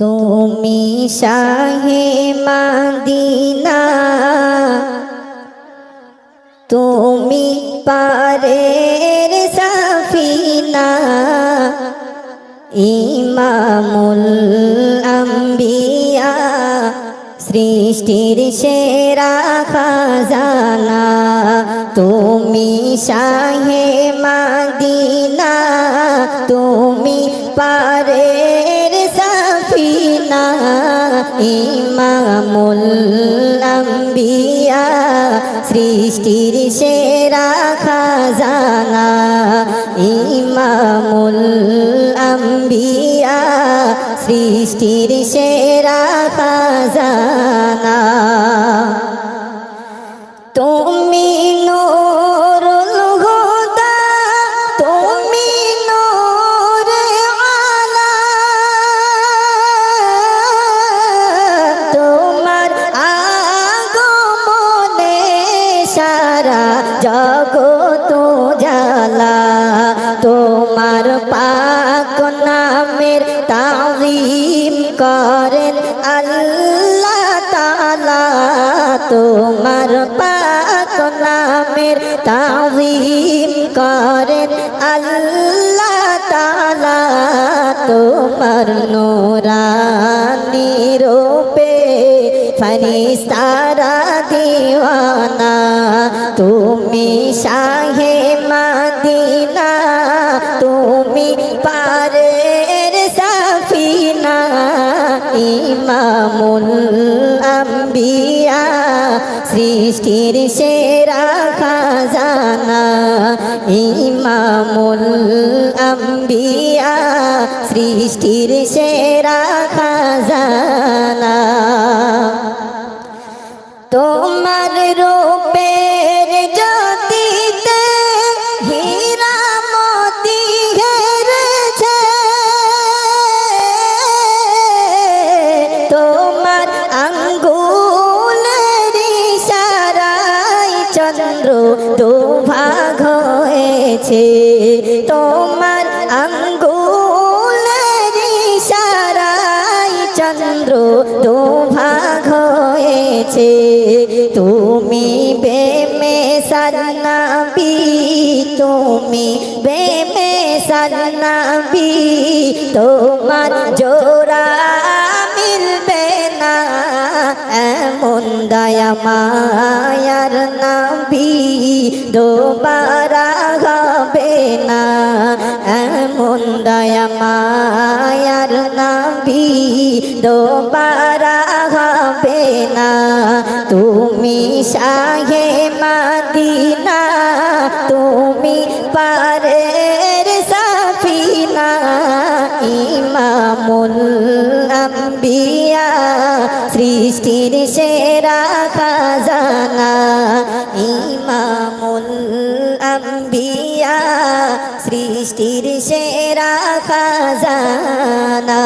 তুমি শাহে মদিনা, তুমি পারের সাফিনা, ইমামুল আম্বিয়া, সৃষ্টির সেরা খাজানা। তুমি শাহে মদিনা, তুমি পারের সাফিনা, ইমামুল আম্বিয়া, সৃষ্টির সেরা খাজানা, ইমামুল আম্বিয়া, সৃষ্টির সেরা খাজানা। তুমি নূরুল হুদা, তুমি নূরে আলা, তোমার আগমনে সারা জগৎ জালা। তোমার পাক নামের তাযীম করেন আল্লাহ তাআলা, তোমার পাক নামের তাযীম করেন আল্লাহ তাআলা। তোমার নূরানি রূপে ফেরেশতারা দিওয়ানা। তুমি শাহে মদিনা, তুমি পারের সাফিনা, ইমামুল আম্বিয়া, সৃষ্টির সেরা খাজানা, ইমামুল আম্বিয়া, সৃষ্টির সেরা খাজানা। তোমার রূপের জ্যোতিতে হীরা মোতি হেরেছে, তোমার আঙ্গুলের ইশারায় চন্দ্র দুভাগ হয়েছে, তোমার আঙ্গুলের ইশারায় চন্দ্র দুভাগ হয়েছে। তুমি বেমিসাল নবী, তুমি বেমিসাল নবী, তোমার জোড়া মিলবে না, এমন দয়া মায়ার নবী দোবারা হবে না, এমন দয়া মায়ার নবী দোবারা হবে না। তুমি শাহে মদিনা, তুমি পারের সাফিনা, ইমামুল আম্বিয়া, সৃষ্টির সেরা খাজানা, ইমামুল আম্বিয়া, সৃষ্টির সেরা খাজানা।